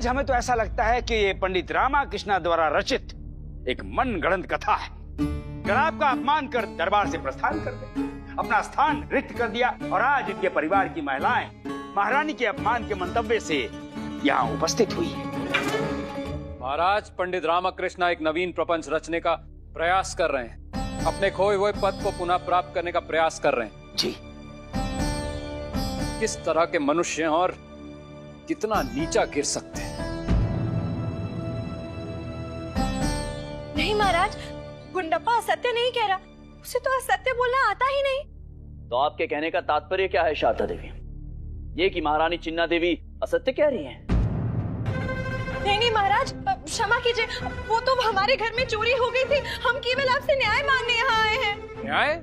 महाराज, हमें तो ऐसा लगता है कि ये पंडित रामाकृष्णा द्वारा रचित एक मनगढ़ंत कथा है। जनाब का अपमान कर दरबार से प्रस्थान कर दे, अपना स्थान रिक्त कर दिया और आज इनके परिवार की महिलाएं महारानी के अपमान के मंतव्य से यहाँ उपस्थित हुई है। महाराज, पंडित रामाकृष्णा एक नवीन प्रपंच रचने का प्रयास कर रहे हैं, अपने खोए हुए पद को पुनः प्राप्त करने का प्रयास कर रहे हैं। जी। किस तरह के मनुष्य हैं और कितना नीचा गिर सकते हैं। नहीं महाराज, गुंडप्पा असत्य नहीं कह रहा, उसे तो असत्य बोलना आता ही नहीं। तो आपके कहने का तात्पर्य क्या है शारदा देवी? ये कि महारानी चिन्ना देवी असत्य कह रही हैं? नहीं महाराज, क्षमा कीजिए, वो तो हमारे घर में चोरी हो गई थी, हम केवल आपसे न्याय मांगने यहाँ आए हैं। न्याय?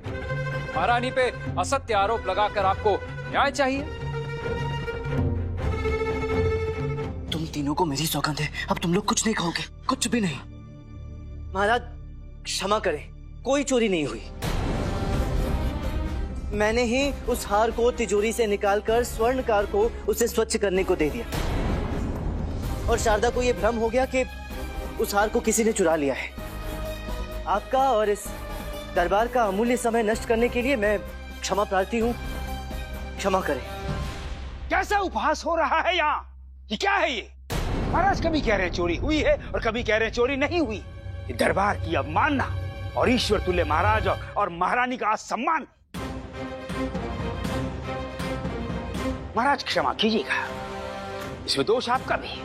महारानी पे असत्य आरोप लगाकर आपको न्याय चाहिए? तुम तीनों को मेरी सौगंध है, अब तुम लोग कुछ नहीं कहोगे, कुछ भी नहीं। महाराज क्षमा करें, कोई चोरी नहीं हुई। मैंने ही उस हार को तिजोरी से निकालकर स्वर्णकार को उसे स्वच्छ करने को दे दिया और शारदा को यह भ्रम हो गया कि उस हार को किसी ने चुरा लिया है। आपका और इस दरबार का अमूल्य समय नष्ट करने के लिए मैं क्षमा प्रार्थी हूँ, क्षमा करें। कैसा उपहास हो रहा है यहाँ? ये क्या है ये? महाराज कभी कह रहे चोरी हुई है और कभी कह रहे चोरी नहीं हुई। ये दरबार की अवमानना और ईश्वर तुल्य महाराज और महारानी का असम्मान। महाराज क्षमा कीजिएगा, इसमें दोष आपका भी है।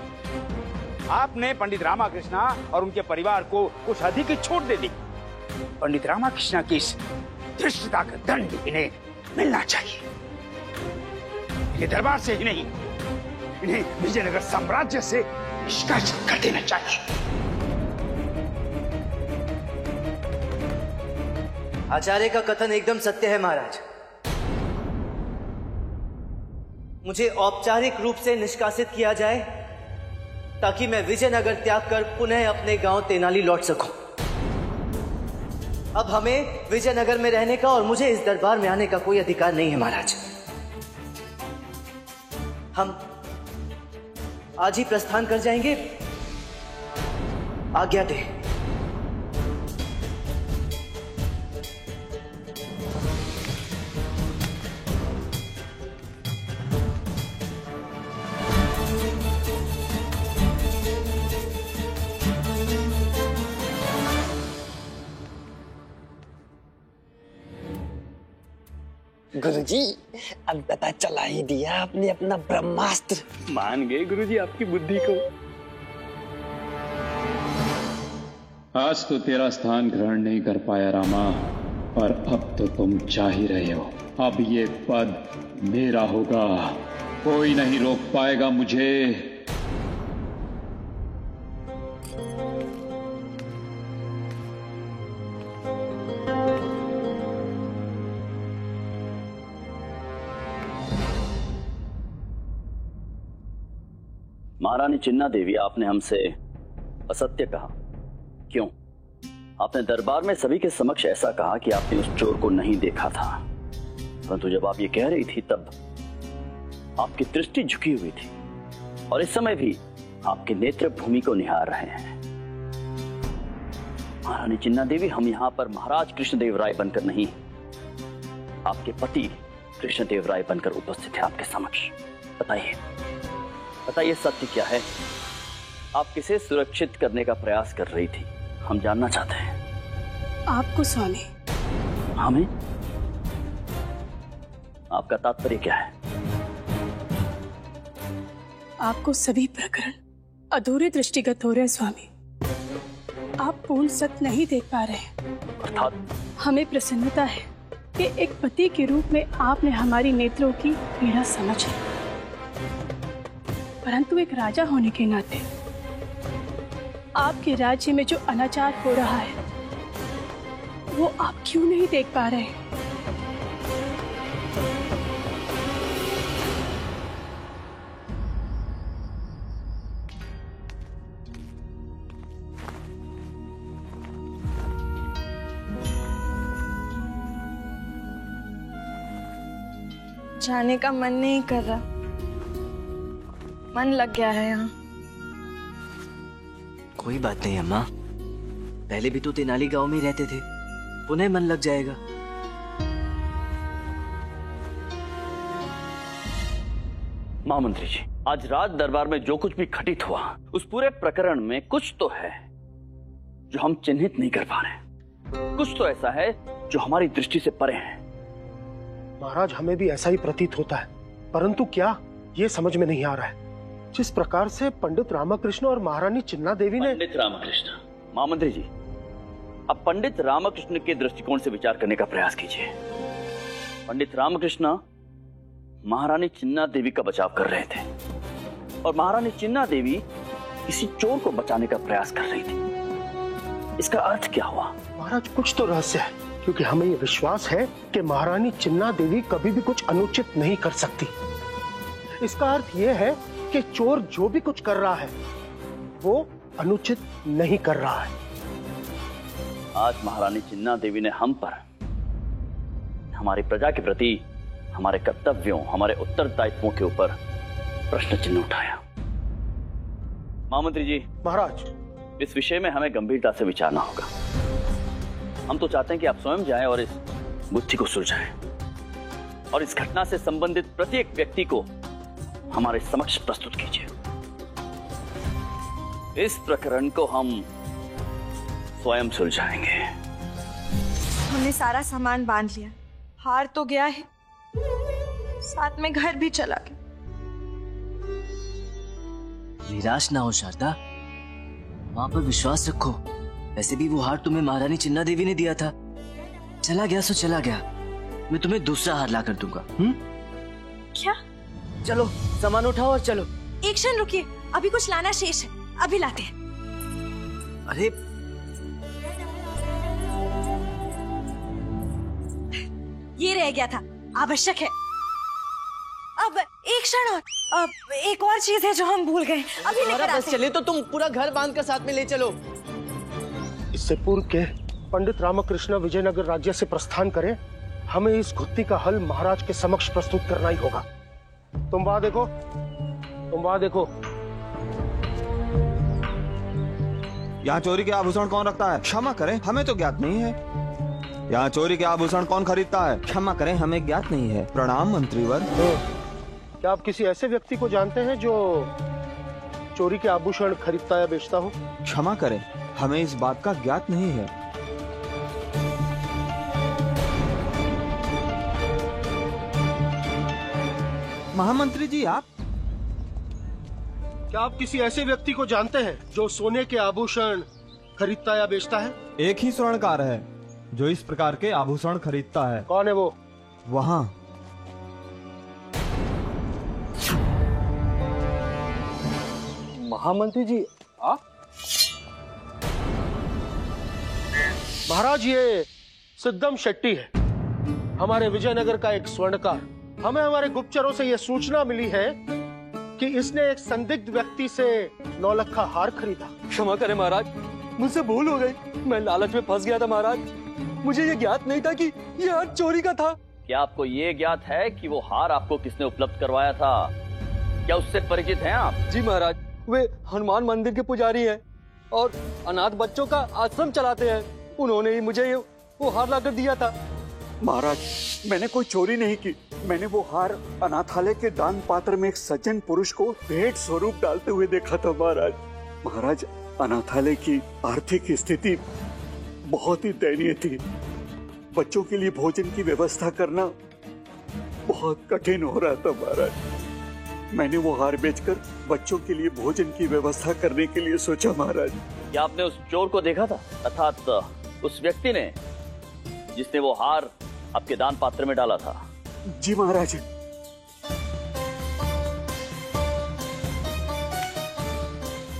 आपने पंडित रामाकृष्णा और उनके परिवार को कुछ अधिक छूट दे दी। पंडित रामाकृष्णा की इस धृष्टता का दंड इन्हें मिलना चाहिए। ये दरबार से ही नहीं, इन्हें विजयनगर साम्राज्य से निष्कासित कर देना चाहिए। आचार्य का कथन एकदम सत्य है महाराज। मुझे औपचारिक रूप से निष्कासित किया जाए ताकि मैं विजयनगर त्याग कर पुनः अपने गांव तेनाली लौट सकूं। अब हमें विजयनगर में रहने का और मुझे इस दरबार में आने का कोई अधिकार नहीं है महाराज। हम आज ही प्रस्थान कर जाएंगे, आज्ञा दे। गुरुजी, अब पता चला ही दिया आपने अपना ब्रह्मास्त्र। मान गए गुरुजी आपकी बुद्धि को। आज तो तेरा स्थान ग्रहण नहीं कर पाया रामा, और अब तो तुम जा ही रहे हो। अब ये पद मेरा होगा, कोई नहीं रोक पाएगा मुझे। महारानी चिन्ना देवी, आपने हमसे असत्य कहा। क्यों? आपने दरबार में सभी के समक्ष ऐसा कहा कि आपने उस चोर को नहीं देखा था, परंतु जब आप ये कह रही थी तब आपकी दृष्टि झुकी हुई थी और इस समय भी आपके नेत्र भूमि को निहार रहे हैं। महारानी चिन्ना देवी, हम यहाँ पर महाराज कृष्णदेव राय बनकर नहीं, आपके पति कृष्णदेव राय बनकर उपस्थित है आपके समक्ष। बताइए बताइए, सत्य क्या है? आप किसे सुरक्षित करने का प्रयास कर रही थी, हम जानना चाहते हैं। आपको स्वामी। हमें? आपका तात्पर्य क्या है? आपको सभी प्रकरण अधूरे दृष्टिगत हो रहे हैं स्वामी। आप पूर्ण सत्य नहीं देख पा रहे। अर्थात? हमें प्रसन्नता है कि एक पति के रूप में आपने हमारी नेत्रों की पीड़ा समझी, परंतु एक राजा होने के नाते आपके राज्य में जो अनाचार हो रहा है वो आप क्यों नहीं देख पा रहे? जाने का मन नहीं कर रहा, मन लग गया है यहाँ। कोई बात नहीं अम्मा, पहले भी तो तेनाली गांव में ही रहते थे, पुनः मन लग जाएगा। महामंत्री जी, आज राज दरबार में जो कुछ भी घटित हुआ, उस पूरे प्रकरण में कुछ तो है जो हम चिन्हित नहीं कर पा रहे। कुछ तो ऐसा है जो हमारी दृष्टि से परे है। महाराज, हमें भी ऐसा ही प्रतीत होता है, परंतु क्या, ये समझ में नहीं आ रहा है। जिस प्रकार से पंडित रामकृष्ण और महारानी चिन्ना देवी ने। पंडित रामकृष्ण, महामंत्री जी, अब पंडित रामकृष्ण के दृष्टिकोण से विचार करने का प्रयास कीजिए। पंडित रामकृष्ण महारानी चिन्ना देवी का बचाव कर रहे थे और महारानी चिन्ना देवी किसी चोर को बचाने का प्रयास कर रही थी। इसका अर्थ क्या हुआ? महाराज, कुछ तो रहस्य है, क्योंकि हमें ये विश्वास है कि महारानी चिन्ना देवी कभी भी कुछ अनुचित नहीं कर सकती। इसका अर्थ यह है कि चोर जो भी कुछ कर रहा है वो अनुचित नहीं कर रहा है। आज महारानी चिन्ना देवी ने हम पर, हमारी प्रजा के प्रति, हमारे कर्तव्यों, हमारे उत्तरदायित्वों के ऊपर प्रश्न चिन्ह उठाया। महामंत्री जी, महाराज, इस विषय में हमें गंभीरता से विचारना होगा। हम तो चाहते हैं कि आप स्वयं जाएं और इस गुत्थी को सुलझाएं और इस घटना से संबंधित प्रत्येक व्यक्ति को हमारे समक्ष प्रस्तुत कीजिए। इस प्रकरण को हम स्वयं सुलझाएंगे। हमने सारा सामान बांध लिया, हार तो गया है, साथ में घर भी चला गया। निराश ना हो शारदा, मां पर विश्वास रखो। वैसे भी वो हार तुम्हें महारानी चिन्ना देवी ने दिया था। चला गया सो चला गया, मैं तुम्हें दूसरा हार ला कर दूंगा। क्या? चलो सामान उठाओ और चलो। एक क्षण रुकिए, अभी कुछ लाना शेष है, अभी लाते हैं। अरे ये रह गया था, आवश्यक है। अब एक क्षण और, अब एक और चीज है जो हम भूल गए, अभी लेकर आते हैं। बस चले तो तुम पूरा घर बांध कर साथ में ले चलो। इससे पूर्व के पंडित रामकृष्ण विजयनगर राज्य से प्रस्थान करें, हमें इस गुत्थी का हल महाराज के समक्ष प्रस्तुत करना ही होगा। तुम वहां देखो, तुम वहां देखो। यहाँ चोरी के आभूषण कौन रखता है? क्षमा करें, हमें तो ज्ञात नहीं है। यहाँ चोरी के आभूषण कौन खरीदता है? क्षमा करें, हमें ज्ञात नहीं है। प्रणाम मंत्रीवर। क्या आप किसी ऐसे व्यक्ति को जानते हैं जो चोरी के आभूषण खरीदता या बेचता हो? क्षमा करें, हमें इस बात का ज्ञात नहीं है। महामंत्री जी, आप क्या आप किसी ऐसे व्यक्ति को जानते हैं जो सोने के आभूषण खरीदता या बेचता है? एक ही स्वर्णकार है जो इस प्रकार के आभूषण खरीदता है। कौन है वो? वहाँ। महामंत्री जी, आप? महाराज, ये सिद्धम शेट्टी है, हमारे विजयनगर का एक स्वर्णकार। हमें हमारे गुप्तचरों से यह सूचना मिली है कि इसने एक संदिग्ध व्यक्ति से 9 लाख का हार खरीदा। क्षमा करें महाराज, मुझसे भूल हो गई, मैं लालच में फंस गया था महाराज। मुझे ये ज्ञात नहीं था कि ये हार चोरी का था। क्या आपको ये ज्ञात है कि वो हार आपको किसने उपलब्ध करवाया था? क्या उससे परिचित हैं आप? जी महाराज, वे हनुमान मंदिर के पुजारी हैं और अनाथ बच्चों का आश्रम चलाते हैं। उन्होंने ही मुझे वो हार लाकर दिया था। महाराज, मैंने कोई चोरी नहीं की। मैंने वो हार अनाथालय के दान पात्र में एक सज्जन पुरुष को भेंट स्वरूप डालते हुए देखा था महाराज। महाराज, अनाथालय की आर्थिक स्थिति बहुत ही दयनीय थी। बच्चों के लिए भोजन की व्यवस्था करना बहुत कठिन हो रहा था महाराज। मैंने वो हार बेचकर बच्चों के लिए भोजन की व्यवस्था करने के लिए सोचा महाराज। क्या आपने उस चोर को देखा था, अर्थात उस व्यक्ति ने जिसने वो हार आपके दान पात्र में डाला था? जी महाराज।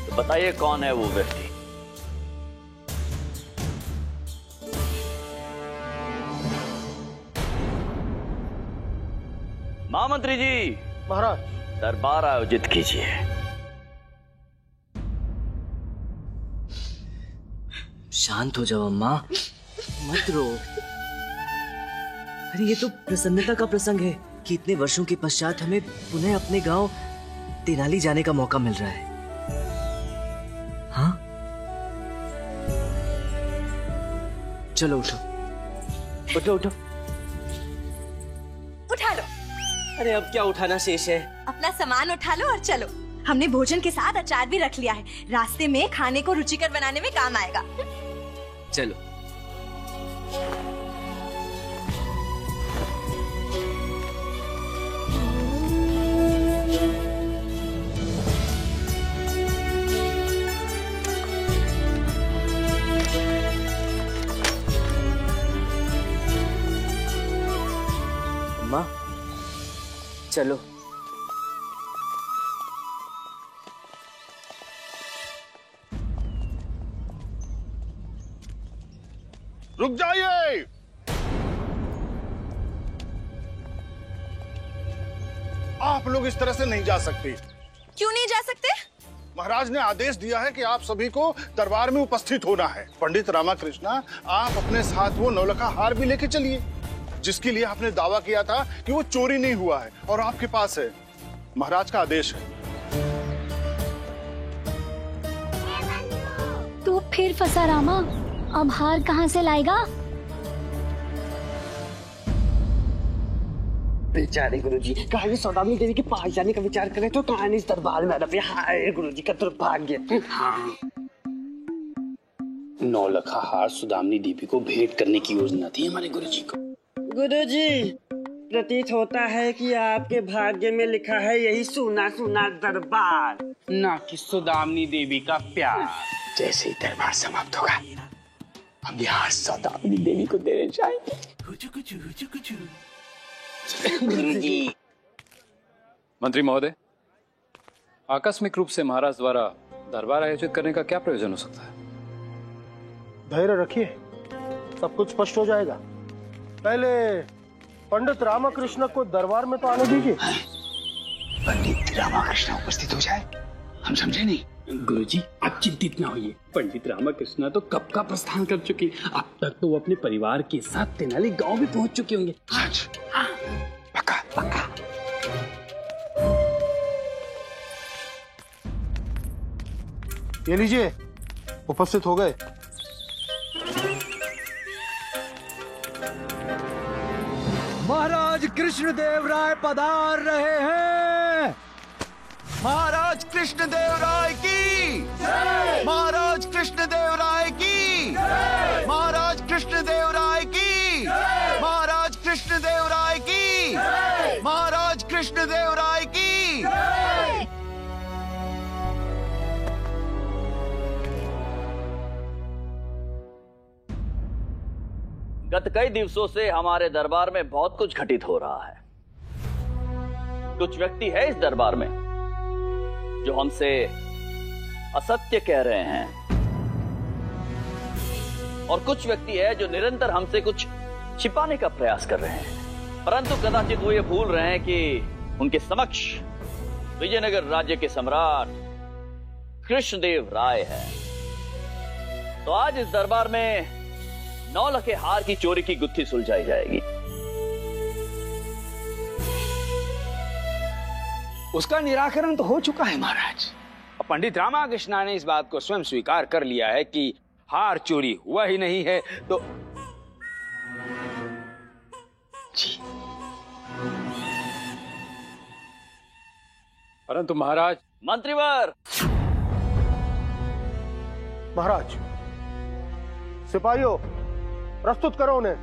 तो बताइए कौन है वो व्यक्ति? महामंत्री जी। महाराज। दरबार आयोजित कीजिए। शांत हो जाओ अम्मा, मत रो। अरे ये तो प्रसन्नता का प्रसंग है कि इतने वर्षों के पश्चात हमें पुनः अपने गांव तेनाली जाने का मौका मिल रहा है। हाँ, चलो उठो उठो उठो। उठा लो। अरे अब क्या उठाना शेष है? अपना सामान उठा लो और चलो। हमने भोजन के साथ अचार भी रख लिया है, रास्ते में खाने को रुचिकर बनाने में काम आएगा। चलो। अम्मा चलो। रुक जाइए। आप लोग इस तरह से नहीं जा सकते। क्यों नहीं जा सकते? महाराज ने आदेश दिया है कि आप सभी को दरबार में उपस्थित होना है। पंडित रामाकृष्णा, आप अपने साथ वो नौलखा हार भी लेके चलिए, जिसके लिए आपने दावा किया था कि वो चोरी नहीं हुआ है और आपके पास है। महाराज का आदेश है। तू फिर फंसा रामा, अब हार कहाँ से लाएगा? बेचारे गुरुजी, कहानी सौदामिनी देवी के पास जाने का विचार करें तो कहानी इस दरबार में अरे हाय गुरुजी का दुर्भाग्य। हाँ, नौलखा हार सौदामिनी देवी को भेंट करने की योजना थी हमारे गुरुजी को। गुरुजी, प्रतीत होता है कि आपके भाग्य में लिखा है यही सुना सुना दरबार, ना कि सौदामिनी देवी का प्यार। जैसे ही दरबार समाप्त होगा, हम यहाँ सौदामिनी देवी को देने जाएंगे। मंत्री महोदय, आकस्मिक रूप से महाराज द्वारा दरबार आयोजित करने का क्या प्रयोजन हो सकता है? धैर्य रखिए, सब कुछ स्पष्ट हो जाएगा। पहले पंडित रामाकृष्ण को दरबार में तो आने दीजिए। पंडित रामाकृष्ण उपस्थित हो जाए, हम समझे नहीं। गुरुजी, आप चिंतित ना होइए। पंडित रामाकृष्ण तो कब का प्रस्थान कर चुके। अब तक तो वो अपने परिवार के साथ तेनाली गांव भी पहुंच चुके होंगे। हाँ, पक्का पक्का। ये लीजिए, उपस्थित हो गए। महाराज कृष्णदेव राय पधार रहे हैं। महाराज कृष्णदेव राय की जय। महाराज कृष्णदेव राय की जय। महाराज कृष्णदेव राय की जय। महाराज कृष्णदेव राय की जय। महाराज कृष्णदेव राय की जय। गत कई दिवसों से हमारे दरबार में बहुत कुछ घटित हो रहा है। कुछ व्यक्ति है इस दरबार में जो हमसे असत्य कह रहे हैं और कुछ व्यक्ति है जो निरंतर हमसे कुछ छिपाने का प्रयास कर रहे हैं, परंतु कदाचित वो ये भूल रहे हैं कि उनके समक्ष विजयनगर राज्य के सम्राट कृष्णदेव राय है। तो आज इस दरबार में नौलखे हार की चोरी की गुत्थी सुलझाई जाएगी। उसका निराकरण तो हो चुका है महाराज। पंडित रामाकृष्ण ने इस बात को स्वयं स्वीकार कर लिया है कि हार चोरी हुआ ही नहीं है। तो जी, परंतु महाराज। मंत्रीवर। महाराज, सिपाहियों, प्रस्तुत करो उन्हें।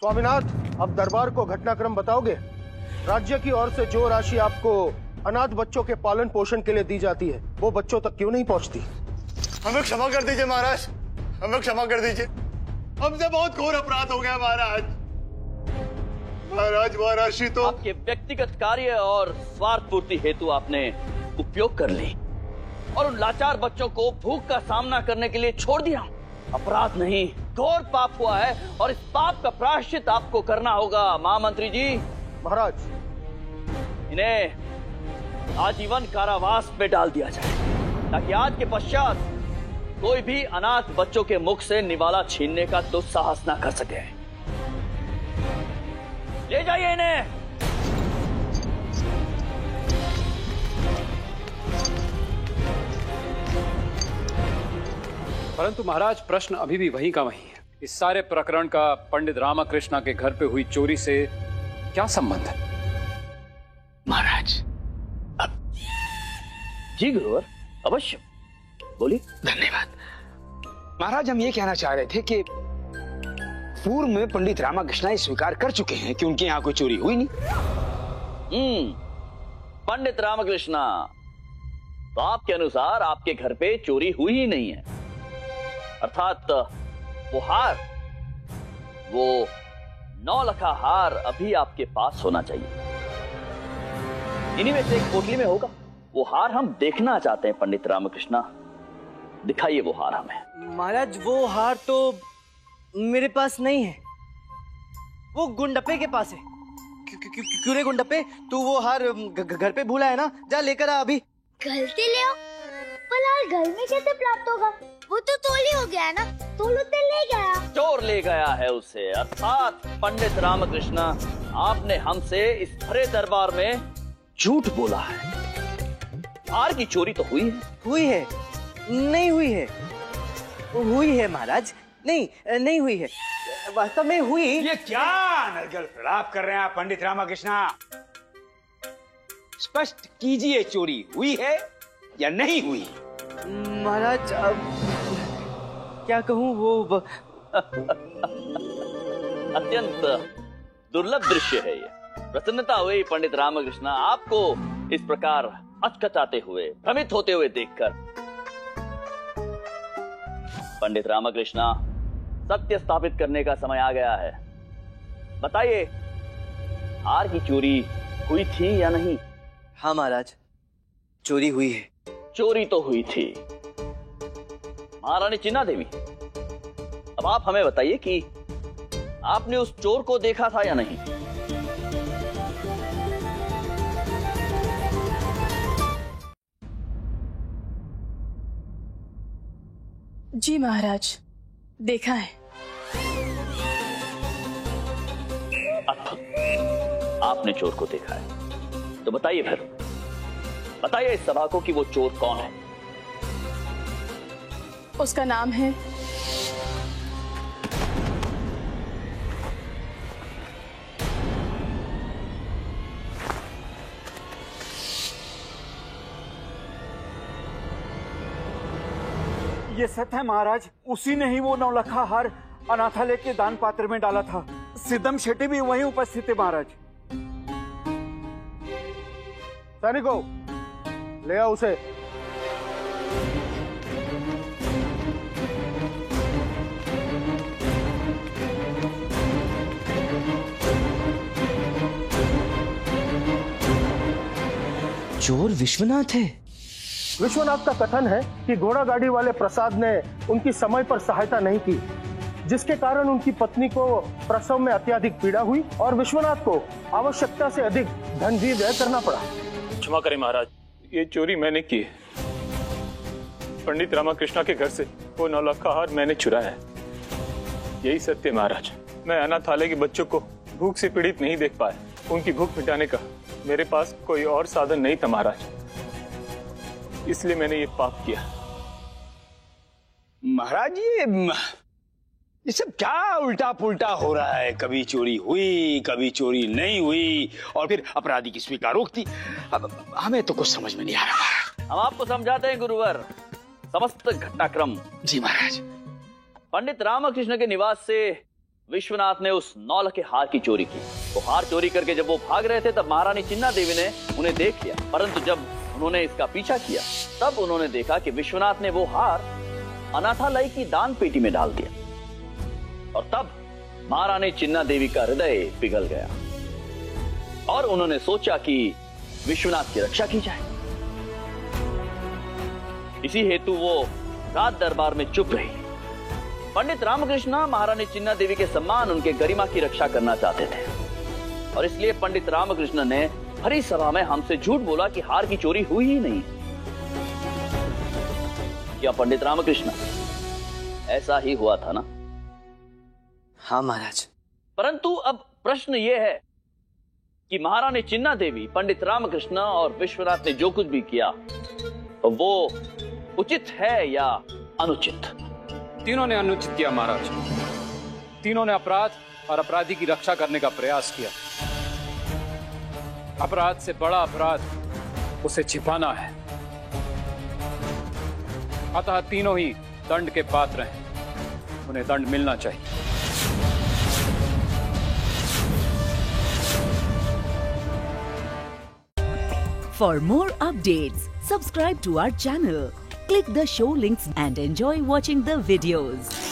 स्वामीनाथ, अब दरबार को घटनाक्रम बताओगे? राज्य की ओर से जो राशि आपको अनाथ बच्चों के पालन पोषण के लिए दी जाती है, वो बच्चों तक क्यों नहीं पहुंचती? हमें क्षमा कर दीजिए महाराज, हमें क्षमा कर दीजिए। हमसे बहुत घोर अपराध हो गया महाराज। महाराज, वह राशि तो आपके व्यक्तिगत कार्य और स्वार्थ पूर्ति हेतु आपने उपयोग कर ली और उन लाचार बच्चों को भूख का सामना करने के लिए छोड़ दिया। अपराध नहीं, घोर पाप हुआ है और इस पाप का प्रायश्चित आपको करना होगा महामंत्री जी। महाराज, इन्हें आजीवन कारावास में डाल दिया जाए ताकि आज के पश्चात कोई भी अनाथ बच्चों के मुख से निवाला छीनने का दुस्साहस ना कर सके। ले जाइए इन्हें। परंतु महाराज, प्रश्न अभी भी वहीं का वहीं है। इस सारे प्रकरण का पंडित रामकृष्णा के घर पे हुई चोरी से क्या संबंध है? महाराज, जी गुरुवर, अवश्य बोलिए। धन्यवाद महाराज। हम ये कहना चाह रहे थे कि पूर्व में पंडित रामकृष्णा स्वीकार कर चुके हैं कि उनके यहाँ कोई चोरी हुई नहीं। पंडित रामकृष्णा, तो आपके अनुसार आपके घर पे चोरी हुई ही नहीं है, अर्थात वो हार, वो 9 लखा हार अभी आपके पास होना चाहिए। इन्हीं में से एक पोटली में होगा। वो हार हम देखना चाहते हैं पंडित रामकृष्णा, दिखाइए वो हार हमें। महाराज, वो हार तो मेरे पास नहीं है, वो गुंडप्पे के पास है। क्यों रे गुंडप्पे, तू वो हार घर पे भूला है ना? जा लेकर आ अभी। गलती ले आओ, पर हार घर में कैसे प्राप्त होगा? वो तो तोली हो गया है ना, तोलू तो ले गया। चोर ले गया है उसे, अर्थात पंडित रामकृष्णा, आपने हमसे इस भरे दरबार में झूठ बोला है। हार की चोरी तो हुई है? हुई है? नहीं हुई है। हुई है महाराज, नहीं हुई है, वास्तव में हुई। ये क्या अनर्गल प्रलाप कर रहे हैं आप पंडित रामकृष्णा? स्पष्ट कीजिए, चोरी हुई है या नहीं हुई? महाराज, अब क्या कहूँ, वो अत्यंत दुर्लभ दृश्य है ये। प्रसन्नता हुई पंडित रामकृष्णा आपको इस प्रकार हचकचाते हुए, भ्रमित होते हुए देखकर। पंडित रामकृष्णा, सत्य स्थापित करने का समय आ गया है। बताइए, हार की चोरी हुई थी या नहीं? हाँ महाराज, चोरी हुई है। चोरी तो हुई थी। महारानी चिन्ना देवी, अब आप हमें बताइए कि आपने उस चोर को देखा था या नहीं? जी महाराज, देखा है। आपने चोर को देखा है, तो बताइए फिर, बताइए इस सभा को कि वो चोर कौन है? उसका नाम है ये सत्य है महाराज, उसी ने ही वो 9 लखा हार अनाथालय के दान पात्र में डाला था। सिद्धम शेट्टी भी वहीं उपस्थित थे महाराज। सैनिकों, ले आओ उसे। चोर विश्वनाथ है। विश्वनाथ का कथन है कि घोड़ा गाड़ी वाले प्रसाद ने उनकी समय पर सहायता नहीं की, जिसके कारण उनकी पत्नी को प्रसव में अत्यधिक पीड़ा हुई और विश्वनाथ को आवश्यकता से अधिक धन भी व्यय करना पड़ा। क्षमा करें महाराज, ये चोरी मैंने की है। पंडित रामकृष्णा के घर से वो 9 लखा हार मैंने चुराया है। यही सत्य महाराज। मैं अनाथालय के बच्चों को भूख से पीड़ित नहीं देख पाया। उनकी भूख मिटाने का मेरे पास कोई और साधन नहीं था महाराज, इसलिए मैंने ये पाप किया। महाराज, ये सब क्या उल्टा पुल्टा हो रहा है? कभी चोरी हुई, कभी चोरी नहीं हुई, और फिर अपराधी की स्वीकारोक्ति। अब हमें तो कुछ समझ में नहीं आ रहा। हम आपको समझाते हैं गुरुवर समस्त घटनाक्रम। जी महाराज। पंडित रामकृष्ण के निवास से विश्वनाथ ने उस 9 लखे हार की चोरी की। वो हार चोरी करके जब वो भाग रहे थे, तब महारानी चिन्ना देवी ने उन्हें देख लिया। परंतु जब उन्होंने इसका पीछा किया, तब उन्होंने देखा कि विश्वनाथ ने वो हार अनाथालय की दान पेटी में डाल दिया, और तब महारानी चिन्ना देवी का हृदय पिघल गया और उन्होंने सोचा कि विश्वनाथ की रक्षा की जाए। इसी हेतु वो रात दरबार में चुप रही। पंडित रामकृष्ण महारानी चिन्ना देवी के सम्मान, उनके गरिमा की रक्षा करना चाहते थे, और इसलिए पंडित रामकृष्ण ने भरी सभा में हमसे झूठ बोला कि हार की चोरी हुई ही नहीं। क्या पंडित रामकृष्ण, ऐसा ही हुआ था ना? हाँ महाराज। परंतु अब प्रश्न यह है कि महारानी चिन्ना देवी, पंडित रामकृष्ण और विश्वनाथ ने जो कुछ भी किया वो उचित है या अनुचित? तीनों ने अनुचित किया महाराज। तीनों ने अपराध और अपराधी की रक्षा करने का प्रयास किया। अपराध से बड़ा अपराध उसे छिपाना है, अतः तीनों ही दंड के पात्र हैं। उन्हें दंड मिलना चाहिए। For more updates, subscribe to our channel, click the show links and enjoy watching the videos.